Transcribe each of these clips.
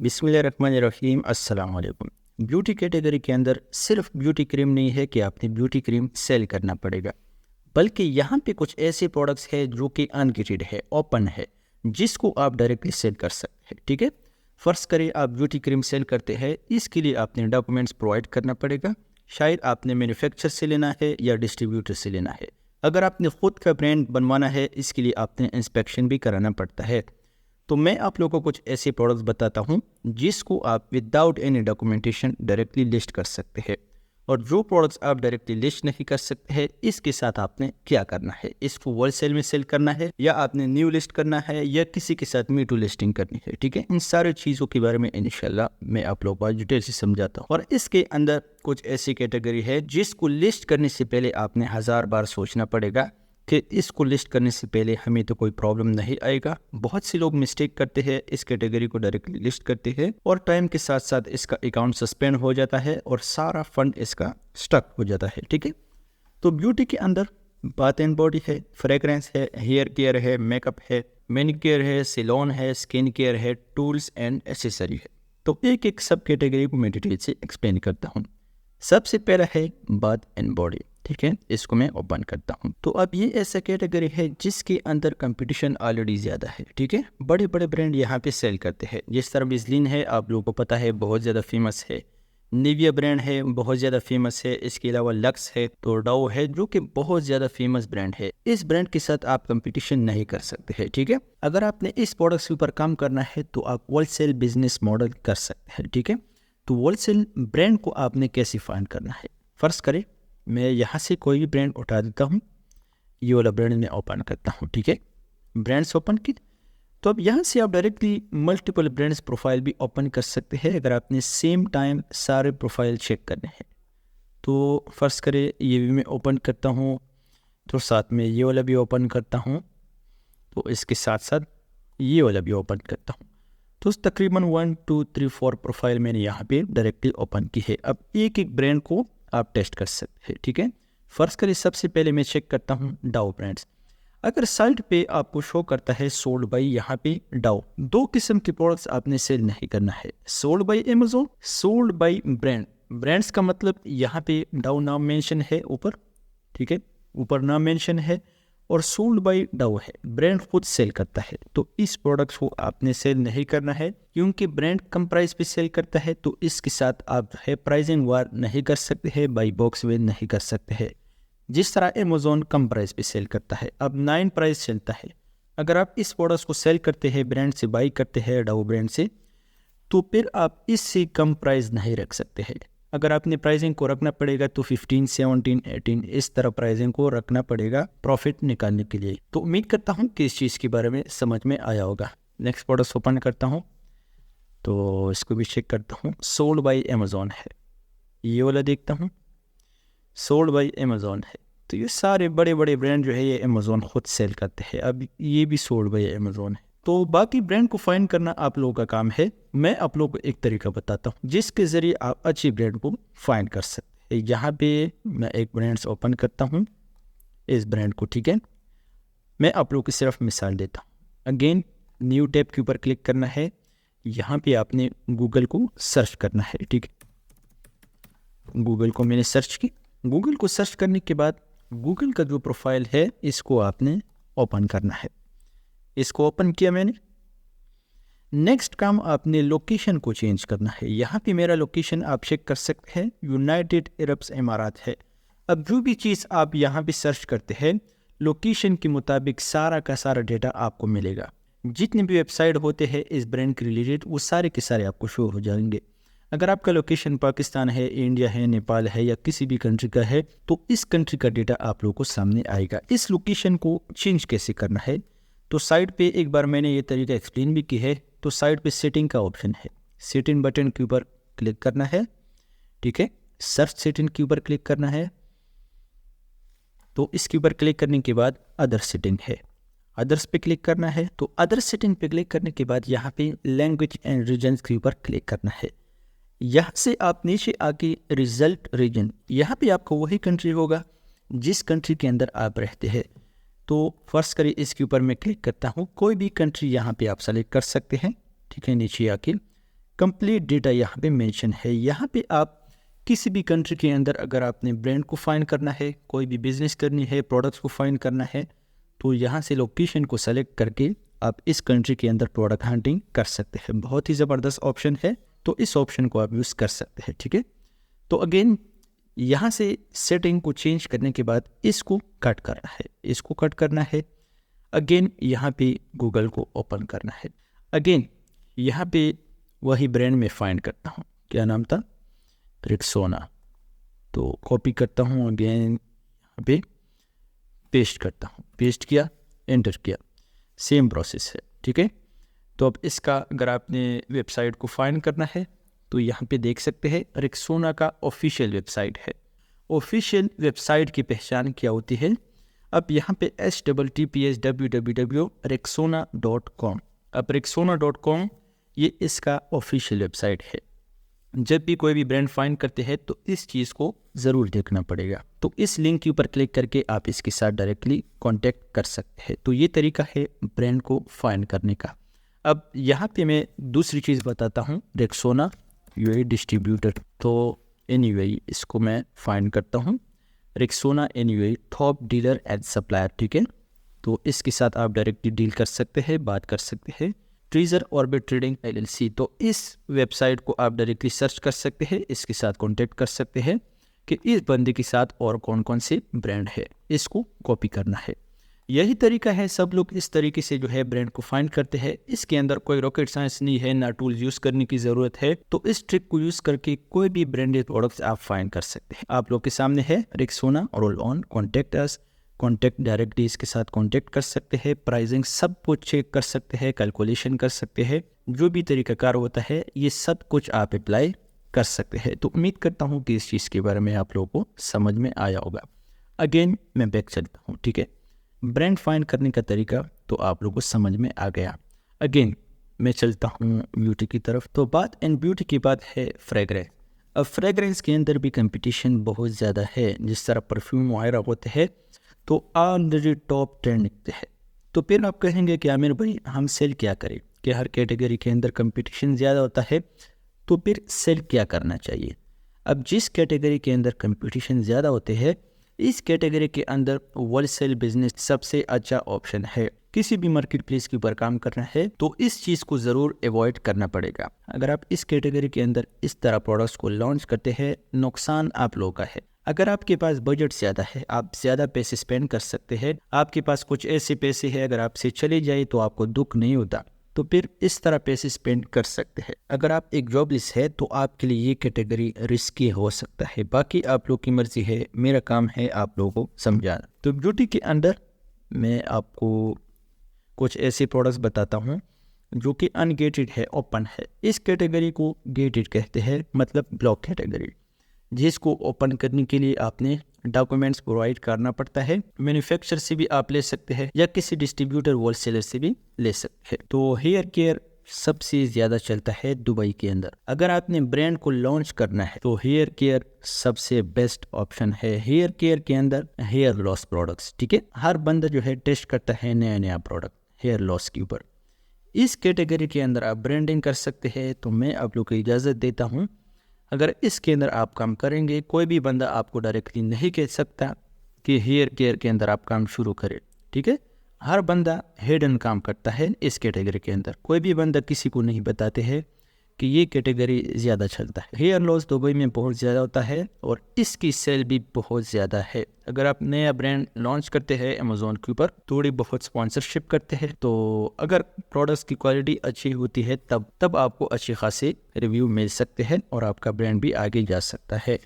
बिस्मिल्लाहिर्रहमानिर्रहीम। अस्सलाम वालेकुम। ब्यूटी कैटेगरी के अंदर सिर्फ ब्यूटी क्रीम नहीं है कि आपने ब्यूटी क्रीम सेल करना पड़ेगा, बल्कि यहाँ पे कुछ ऐसे प्रोडक्ट्स है जो कि अनगिटेड है, ओपन है, जिसको आप डायरेक्टली सेल कर सकते हैं। ठीक है, फ़र्ज़ करें आप ब्यूटी क्रीम सेल करते हैं, इसके लिए आपने डॉक्यूमेंट्स प्रोवाइड करना पड़ेगा। शायद आपने मैन्युफैक्चर से लेना है या डिस्ट्रीब्यूटर से लेना है। अगर आपने ख़ुद का ब्रांड बनवाना है, इसके लिए आपने इंस्पेक्शन भी कराना पड़ता है। तो मैं आप लोगों को कुछ ऐसे प्रोडक्ट्स बताता हूँ जिसको आप without any documentation directly list कर सकते हैं। और जो प्रोडक्ट्स आप डायरेक्टली लिस्ट नहीं कर सकते हैं, इसके साथ आपने क्या करना है, इसको होलसेल में सेल करना है या आपने न्यू लिस्ट करना है या किसी के साथ मी टू लिस्टिंग करनी है। ठीक है, इन सारी चीज़ों के बारे में इंशाल्लाह मैं आप लोगों को डिटेल से समझाता हूँ। और इसके अंदर कुछ ऐसी कैटेगरी है जिसको लिस्ट करने से पहले आपने 1000 बार सोचना पड़ेगा कि इसको लिस्ट करने से पहले हमें तो कोई प्रॉब्लम नहीं आएगा। बहुत से लोग मिस्टेक करते हैं, इस कैटेगरी को डायरेक्टली लिस्ट करते हैं और टाइम के साथ साथ इसका अकाउंट सस्पेंड हो जाता है और सारा फंड इसका स्टक हो जाता है। ठीक है, तो ब्यूटी के अंदर बाथ एंड बॉडी है, फ्रेगरेंस है, हेयर केयर है, मेकअप है, मैनिक्योर है, सैलून है, स्किन केयर है, टूल्स एंड एसेसरी है। तो एक एक सब कैटेगरी को मैं डिटेल से एक्सप्लेन करता हूँ। सबसे पहला है बाथ एंड बॉडी। ठीक है, इसको मैं ओपन करता हूँ। तो अब ये ऐसा कैटेगरी है जिसके अंदर कंपटीशन ऑलरेडी ज़्यादा है। ठीक है, बड़े बड़े ब्रांड यहाँ पे सेल करते हैं। जिस तरह विज़लिन है, आप लोगों को पता है, बहुत ज़्यादा फेमस है। निविया ब्रांड है, बहुत ज़्यादा फेमस है। इसके अलावा लक्स है, तो डव है, जो कि बहुत ज़्यादा फेमस ब्रांड है। इस ब्रांड के साथ आप कंपटीशन नहीं कर सकते हैं। ठीक है, अगर आपने इस प्रोडक्ट्स के ऊपर काम करना है तो आप होलसेल बिजनेस मॉडल कर सकते हैं। ठीक है, तो होलसेल ब्रांड को आपने कैसे फाइंड करना है। फ़र्ज़ करें मैं यहाँ से कोई भी ब्रांड उठा देता हूँ, ये वाला ब्रांड मैं ओपन करता हूँ। ठीक है, ब्रांड्स ओपन की, तो अब यहाँ से आप डायरेक्टली मल्टीपल ब्रांड्स प्रोफाइल भी ओपन कर सकते हैं अगर आपने सेम टाइम सारे प्रोफाइल चेक करने हैं। तो फ़र्ज़ करें ये भी मैं ओपन करता हूँ, तो साथ में ये वाला भी ओपन करता हूँ, तो इसके साथ साथ ये वाला भी ओपन करता हूँ। तो तकरीबन 1 2 3 4 प्रोफाइल मैंने यहाँ पे डायरेक्टली ओपन की है। अब एक एक ब्रांड को आप टेस्ट कर सकते हैं। ठीक है, फ़र्ज़ करें सबसे पहले मैं चेक करता हूँ डाउ ब्रांड्स। अगर साइट पे आपको शो करता है सोल्ड बाई यहाँ पे डाउ, दो किस्म के प्रोडक्ट्स आपने सेल नहीं करना है, sold by Amazon, sold by brand. Brands का मतलब यहाँ पे डाउ नाम मेंशन है ऊपर। ठीक है, ऊपर नाम मेंशन है और सोल्ड बाई डाउ है, ब्रांड खुद सेल करता है। तो इस प्रोडक्ट को आपने सेल नहीं करना है, क्योंकि ब्रांड कम प्राइस पे सेल करता है। तो इसके साथ आप है प्राइसिंग वार नहीं कर सकते हैं, बाई बॉक्स वे नहीं कर सकते हैं। जिस तरह अमेजोन कम प्राइस पे सेल करता है, अब 9 प्राइस चलता है। अगर आप इस प्रोडक्ट को सेल करते हैं, ब्रांड से बाई करते हैं, डाउ ब्रांड से, तो फिर आप इससे कम प्राइस नहीं रख सकते हैं। अगर आपने प्राइसिंग को रखना पड़ेगा तो 15 17 18 इस तरह प्राइसिंग को रखना पड़ेगा प्रॉफिट निकालने के लिए। तो उम्मीद करता हूँ कि इस चीज़ के बारे में समझ में आया होगा। नेक्स्ट प्रोडक्ट ओपन करता हूँ, तो इसको भी चेक करता हूँ। सोल्ड बाई अमेजोन है, ये वाला देखता हूँ, सोल्ड बाई अमेजोन है। तो ये सारे बड़े बड़े ब्रांड जो है ये अमेजोन खुद सेल करते हैं। अब ये भी सोल्ड बाई अमेजोन है। तो बाकी ब्रांड को फाइंड करना आप लोगों का काम है। मैं आप लोगों को एक तरीका बताता हूँ जिसके ज़रिए आप अच्छी ब्रांड को फाइंड कर सकते हैं। यहाँ पे मैं एक ब्रांड्स ओपन करता हूँ, इस ब्रांड को। ठीक है, मैं आप लोगों की सिर्फ मिसाल देता हूँ। अगेन न्यू टैब के ऊपर क्लिक करना है, यहाँ पे आपने गूगल को सर्च करना है। ठीक है, गूगल को मैंने सर्च की। गूगल को सर्च करने के बाद गूगल का जो प्रोफाइल है इसको आपने ओपन करना है। इसको ओपन किया मैंने। नेक्स्ट काम आपने लोकेशन को चेंज करना है। यहाँ पे मेरा लोकेशन आप चेक कर सकते हैं, यूनाइटेड अरब अमारात है। अब जो भी चीज़ आप यहाँ पे सर्च करते हैं, लोकेशन के मुताबिक सारा का सारा डेटा आपको मिलेगा। जितने भी वेबसाइट होते हैं इस ब्रांड के रिलेटेड, वो सारे के सारे आपको शो हो जाएंगे। अगर आपका लोकेशन पाकिस्तान है, इंडिया है, नेपाल है या किसी भी कंट्री का है, तो इस कंट्री का डेटा आप लोगों को सामने आएगा। इस लोकेशन को चेंज कैसे करना है, तो साइड पे एक बार मैंने ये तरीका एक्सप्लेन भी की है। तो साइड पे सेटिंग का ऑप्शन है, सेटिंग बटन के ऊपर क्लिक करना है। ठीक है, सर्च सेटिंग के ऊपर क्लिक करना है। तो इसके ऊपर क्लिक करने के बाद अदर सेटिंग है, अदर्स पे क्लिक करना है। तो अदर सेटिंग पे क्लिक करने के बाद यहाँ पे लैंग्वेज एंड रीजन्स के ऊपर क्लिक करना है। यहाँ से आप नीचे आके रिजल्ट रीजन, यहाँ पे आपको वही कंट्री होगा जिस कंट्री के अंदर आप रहते हैं। तो फर्स्ट करिए इसके ऊपर मैं क्लिक करता हूँ, कोई भी कंट्री यहाँ पे आप सेलेक्ट कर सकते हैं। ठीक है, नीचे आके कंप्लीट डेटा यहाँ पे मेंशन है। यहाँ पे आप किसी भी कंट्री के अंदर अगर आपने ब्रांड को फाइंड करना है, कोई भी बिजनेस करनी है, प्रोडक्ट्स को फाइंड करना है, तो यहाँ से लोकेशन को सेलेक्ट करके आप इस कंट्री के अंदर प्रोडक्ट हंटिंग कर सकते हैं। बहुत ही ज़बरदस्त ऑप्शन है, तो इस ऑप्शन को आप यूज़ कर सकते हैं। ठीक है, तो अगेन यहाँ से सेटिंग को चेंज करने के बाद इसको कट करना है, इसको कट करना है। अगेन यहाँ पे गूगल को ओपन करना है। अगेन यहाँ पे वही ब्रांड में फाइंड करता हूँ, क्या नाम था, रेक्सोना। तो कॉपी करता हूँ, अगेन यहाँ पे पेस्ट करता हूँ, पेस्ट किया, एंटर किया, सेम प्रोसेस है। ठीक है, तो अब इसका अगर आपने वेबसाइट को फाइंड करना है तो यहाँ पे देख सकते हैं रेक्सोना का ऑफिशियल वेबसाइट है। ऑफिशियल वेबसाइट की पहचान क्या होती है, अब यहाँ पे https www.rexona.com, अब rexona.com ये इसका ऑफिशियल वेबसाइट है। जब भी कोई भी ब्रांड फाइंड करते हैं तो इस चीज़ को ज़रूर देखना पड़ेगा। तो इस लिंक के ऊपर क्लिक करके आप इसके साथ डायरेक्टली कांटेक्ट कर सकते हैं। तो ये तरीका है ब्रांड को फाइंड करने का। अब यहाँ पे मैं दूसरी चीज़ बताता हूँ, रेक्सोना यूएई डिस्ट्रीब्यूटर। तो एनीवे इसको मैं फाइंड करता हूँ, Rexona anyway top dealer and supplier. ठीक है, तो इसके साथ आप डायरेक्टली डील कर सकते हैं, बात कर सकते हैं। ट्रेजर ऑर्बिट ट्रेडिंग LLC, तो इस वेबसाइट को आप डायरेक्टली सर्च कर सकते हैं, इसके साथ कांटेक्ट कर सकते हैं कि इस बंदे के साथ और कौन कौन से ब्रांड है, इसको कॉपी करना है। यही तरीका है, सब लोग इस तरीके से जो है ब्रांड को फाइंड करते हैं। इसके अंदर कोई रॉकेट साइंस नहीं है, ना टूल्स यूज़ करने की ज़रूरत है। तो इस ट्रिक को यूज़ करके कोई भी ब्रांडेड प्रोडक्ट्स आप फाइंड कर सकते हैं। आप लोग के सामने है Rexona, roll on, contact us, contact directly इसके साथ कॉन्टेक्ट कर सकते हैं, प्राइसिंग सब कुछ चेक कर सकते हैं, कैलकुलेशन कर सकते हैं, जो भी तरीकाकार होता है ये सब कुछ आप अप्लाई कर सकते हैं। तो उम्मीद करता हूँ कि इस चीज़ के बारे में आप लोगों को समझ में आया होगा। अगेन मैं बैक चलता हूँ। ठीक है, ब्रांड फाइंड करने का तरीका तो आप लोगों को समझ में आ गया। अगेन मैं चलता हूँ ब्यूटी की तरफ। तो बात इन ब्यूटी की बात है फ्रेगरेंस। अब फ्रेगरेंस के अंदर भी कंपटीशन बहुत ज़्यादा है। जिस तरह परफ्यूम वगैरह होते हैं तो ऑलरेडी टॉप 10 निकलते हैं। तो फिर आप कहेंगे कि आमिर भाई हम सेल क्या करें, कि हर कैटेगरी के अंदर कंपटीशन ज़्यादा होता है, तो फिर सेल क्या करना चाहिए। अब जिस कैटेगरी के अंदर कंपटीशन ज़्यादा होते हैं, इस कैटेगरी के अंदर होलसेल बिजनेस सबसे अच्छा ऑप्शन है। किसी भी मार्केट प्लेस के ऊपर काम करना है तो इस चीज़ को ज़रूर अवॉइड करना पड़ेगा। अगर आप इस कैटेगरी के अंदर इस तरह प्रोडक्ट्स को लॉन्च करते हैं, नुकसान आप लोगों का है। अगर आपके पास बजट ज़्यादा है, आप ज़्यादा पैसे स्पेंड कर सकते हैं, आपके पास कुछ ऐसे पैसे हैं अगर आपसे चले जाए तो आपको दुख नहीं होता, तो फिर इस तरह पैसे स्पेंड कर सकते हैं। अगर आप एक जॉबलेस है तो आपके लिए ये कैटेगरी रिस्की हो सकता है। बाकी आप लोग की मर्जी है, मेरा काम है आप लोगों को समझाना। तो ब्यूटी के अंदर मैं आपको कुछ ऐसे प्रोडक्ट्स बताता हूँ जो कि अनगेटेड है, ओपन है। इस कैटेगरी को गेटेड कहते हैं, मतलब ब्लॉक कैटेगरी, जिसको ओपन करने के लिए आपने डॉक्यूमेंट्स प्रोवाइड करना पड़ता है। मैन्युफैक्चरर से भी आप ले सकते हैं या किसी डिस्ट्रीब्यूटर होलसेलर से भी ले सकते हैं। तो हेयर केयर सबसे ज़्यादा चलता है दुबई के अंदर। अगर आपने ब्रांड को लॉन्च करना है तो हेयर केयर सबसे बेस्ट ऑप्शन है। हेयर केयर के अंदर हेयर लॉस प्रोडक्ट्स, ठीक है, हर बंदा जो है टेस्ट करता है नया नया प्रोडक्ट हेयर लॉस के ऊपर। इस कैटेगरी के अंदर आप ब्रांडिंग कर सकते हैं। तो मैं आप लोग को इजाज़त देता हूँ, अगर इसके अंदर आप काम करेंगे, कोई भी बंदा आपको डायरेक्टली नहीं कह सकता कि हेयर केयर के अंदर आप काम शुरू करें, ठीक है। हर बंदा हिडन काम करता है इस कैटेगरी के अंदर। कोई भी बंदा किसी को नहीं बताते हैं कि ये कैटेगरी ज़्यादा चलता है। हेयर लॉस दुबई में बहुत ज़्यादा होता है और इसकी सेल भी बहुत ज़्यादा है। अगर आप नया ब्रांड लॉन्च करते हैं अमेज़ॉन के ऊपर, थोड़ी बहुत स्पॉन्सरशिप करते हैं, तो अगर प्रोडक्ट्स की क्वालिटी अच्छी होती है तब आपको अच्छे खासे रिव्यू मिल सकते हैं और आपका ब्रांड भी आगे जा सकता है।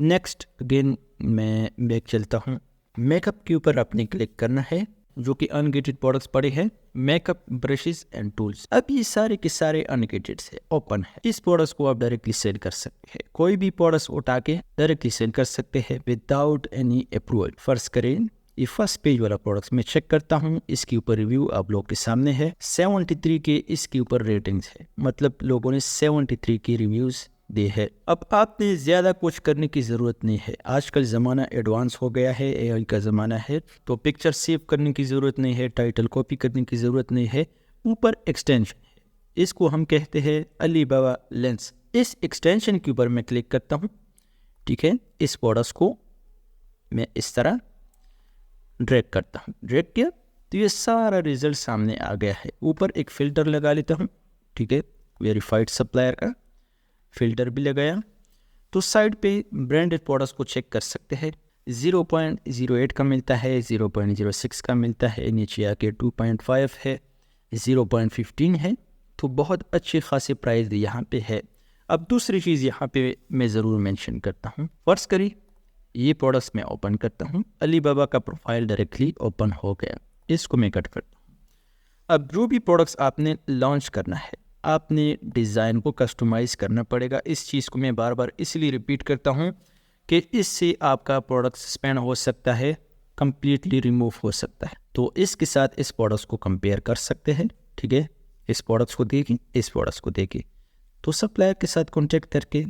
नेक्स्ट अगेन मैं बैक चलता हूँ। मेकअप के ऊपर आपने क्लिक करना है, जो कि अनगेटेड प्रोडक्ट्स पड़े हैं, मेकअप ब्रशेस एंड टूल्स। अब ये सारे के सारे अनगेटेड है, ओपन है। इस प्रोडक्ट्स को आप डायरेक्टली सेल कर सकते हैं। कोई भी प्रोडक्ट्स उठा के डायरेक्टली सेल कर सकते हैं विदाउट एनी अप्रूवल। फर्स्ट करें ये फर्स्ट पेज वाला प्रोडक्ट्स मैं चेक करता हूँ, इसके ऊपर रिव्यू आप लोग के सामने है। 73 के इसके ऊपर रेटिंग्स है, मतलब लोगों ने 73 की रिव्यूज दे है। अब आपने ज़्यादा कुछ करने की ज़रूरत नहीं है। आजकल ज़माना एडवांस हो गया है, AI का ज़माना है, तो पिक्चर सेव करने की ज़रूरत नहीं है, टाइटल कॉपी करने की ज़रूरत नहीं है, ऊपर एक्सटेंशन है, इसको हम कहते हैं अली बाबा लेंस। इस एक्सटेंशन के ऊपर मैं क्लिक करता हूँ, ठीक है। इस प्रोडक्ट को मैं इस तरह ड्रैग करता हूँ, ड्रैग किया तो ये सारा रिजल्ट सामने आ गया है। ऊपर एक फ़िल्टर लगा लेता हूँ, ठीक है, वेरीफाइड सप्लायर का फ़िल्टर भी लगाया। तो साइड पे ब्रांडेड प्रोडक्ट्स को चेक कर सकते हैं। 0.08 का मिलता है, 0.06 का मिलता है, नीचे आके 2.5 है, 0.15 है। तो बहुत अच्छी खासी प्राइस यहाँ पे है। अब दूसरी चीज़ यहाँ पे मैं ज़रूर मेंशन करता हूँ। फर्स्ट करिए ये प्रोडक्ट्स मैं ओपन करता हूँ, अली बाबा का प्रोफाइल डायरेक्टली ओपन हो गया। इसको मैं कट करता हूँ। अब जो भी प्रोडक्ट्स आपने लॉन्च करना है, आपने डिज़ाइन को कस्टमाइज़ करना पड़ेगा। इस चीज़ को मैं बार बार इसलिए रिपीट करता हूँ कि इससे आपका प्रोडक्ट सस्पेंड हो सकता है, कम्प्लीटली रिमूव हो सकता है। तो इसके साथ इस प्रोडक्ट्स को कंपेयर कर सकते हैं, ठीक है। इस प्रोडक्ट्स को देखिए, इस प्रोडक्ट्स को देखिए। तो सप्लायर के साथ कॉन्टेक्ट करके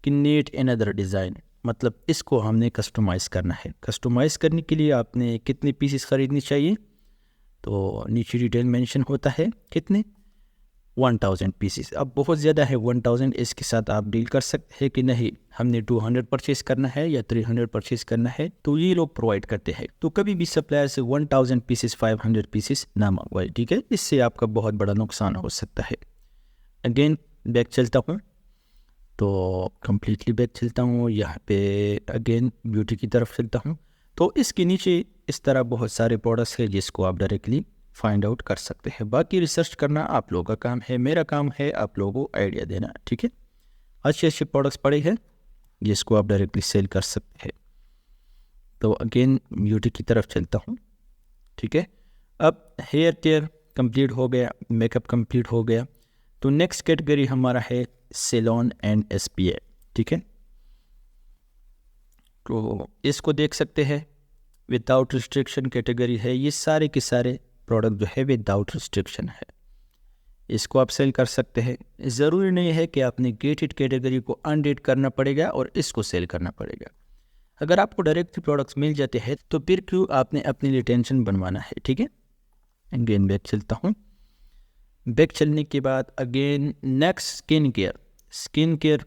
कि नीड अनदर डिज़ाइन, मतलब इसको हमने कस्टमाइज़ करना है। कस्टमाइज़ करने के लिए आपने कितने पीसेस ख़रीदनी चाहिए, तो नीचे डिटेल मेंशन होता है कितने, 1000 पीसेस। अब बहुत ज़्यादा है 1000, इसके साथ आप डील कर सकते हैं कि नहीं हमने 200 परचेज़ करना है या 300 परचेज़ करना है, तो ये लोग प्रोवाइड करते हैं। तो कभी भी सप्लायर से 1000 पीसेस 500 पीसेस ना मंगवाए, ठीक है, इससे आपका बहुत बड़ा नुकसान हो सकता है। अगेन बैक चलता हूँ, तो कम्प्लीटली बैक चलता हूँ, यहाँ पे अगेन ब्यूटी की तरफ चलता हूँ। तो इसके नीचे इस तरह बहुत सारे प्रोडक्ट्स हैं जिसको आप डायरेक्टली फाइंड आउट कर सकते हैं। बाकी रिसर्च करना आप लोगों का काम है, मेरा काम है आप लोगों को आइडिया देना, ठीक है। अच्छे अच्छे प्रोडक्ट्स पड़े हैं जिसको आप डायरेक्टली सेल कर सकते हैं। तो अगेन ब्यूटी की तरफ चलता हूँ, ठीक है। अब हेयर केयर कंप्लीट हो गया, मेकअप कंप्लीट हो गया। तो नेक्स्ट कैटेगरी हमारा है सैलून एंड स्पा, ठीक है। तो इसको देख सकते हैं, विदाउट रिस्ट्रिक्शन कैटेगरी है। ये सारे के सारे प्रोडक्ट जो है विदाउट रिस्ट्रिक्शन है, इसको आप सेल कर सकते हैं। ज़रूरी नहीं है कि आपने गेटेड कैटेगरी को अनडेट करना पड़ेगा और इसको सेल करना पड़ेगा। अगर आपको डायरेक्ट प्रोडक्ट्स मिल जाते हैं तो फिर क्यों आपने अपने लिए टेंशन बनवाना है, ठीक है। अगेन बैक चलता हूँ। बैक चलने के बाद again next skin care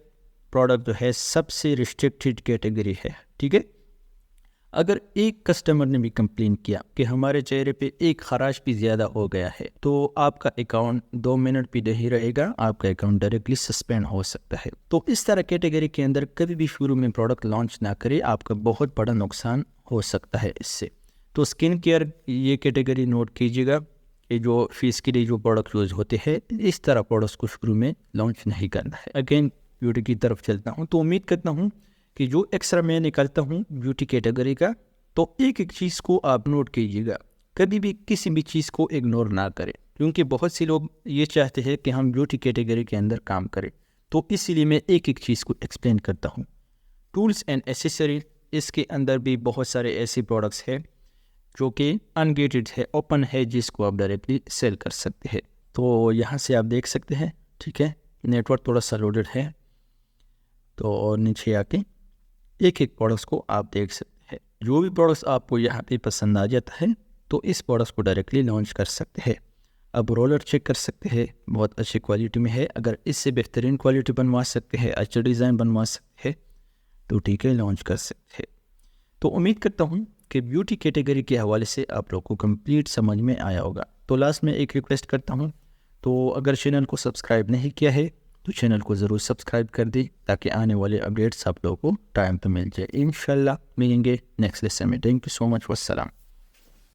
product जो है सबसे रिस्ट्रिक्टेड कैटेगरी है, ठीक है। अगर एक कस्टमर ने भी कंप्लेन किया कि हमारे चेहरे पे एक खराश भी ज़्यादा हो गया है, तो आपका अकाउंट 2 मिनट भी नहीं रहेगा, आपका अकाउंट डायरेक्टली सस्पेंड हो सकता है। तो इस तरह कैटेगरी के अंदर कभी भी शुरू में प्रोडक्ट लॉन्च ना करें, आपका बहुत बड़ा नुकसान हो सकता है इससे। तो स्किन केयर ये कैटेगरी नोट कीजिएगा, ये जो फेस के लिए जो प्रोडक्ट यूज होते हैं, इस तरह प्रोडक्ट्स को शुरू में लॉन्च नहीं करना है। अगेन ब्यूटी की तरफ चलता हूँ। तो उम्मीद करता हूँ कि जो एक्स्ट्रा मैं निकालता हूँ ब्यूटी कैटेगरी का, तो एक एक चीज़ को आप नोट कीजिएगा, कभी भी किसी भी चीज़ को इग्नोर ना करें, क्योंकि बहुत से लोग ये चाहते हैं कि हम ब्यूटी कैटेगरी के अंदर काम करें। तो इसीलिए मैं एक एक चीज़ को एक्सप्लेन करता हूँ। टूल्स एंड एसेसरीज, इसके अंदर भी बहुत सारे ऐसे प्रोडक्ट्स हैं जो कि अनगेटेड है, ओपन है, जिसको आप डायरेक्टली सेल कर सकते हैं। तो यहाँ से आप देख सकते हैं, ठीक है। नेटवर्क थोड़ा सा लोडेड है, तो नीचे आके एक एक प्रोडक्ट्स को आप देख सकते हैं। जो भी प्रोडक्ट्स आपको यहाँ पे पसंद आ जाता है तो इस प्रोडक्ट्स को डायरेक्टली लॉन्च कर सकते हैं। अब रोलर चेक कर सकते हैं, बहुत अच्छी क्वालिटी में है। अगर इससे बेहतरीन क्वालिटी बनवा सकते हैं, अच्छा डिज़ाइन बनवा सकते हैं, तो ठीक है, लॉन्च कर सकते हैं। तो उम्मीद करता हूँ कि ब्यूटी कैटेगरी के हवाले से आप लोग को कंप्लीट समझ में आया होगा। तो लास्ट में एक रिक्वेस्ट करता हूँ, तो अगर चैनल को सब्सक्राइब नहीं किया है तो चैनल को ज़रूर सब्सक्राइब कर दें, ताकि आने वाले अपडेट्स आप लोगों को टाइम पे मिल जाए। इंशाल्लाह मिलेंगे नेक्स्ट लेसन में। Thank you so much, वस्सलाम।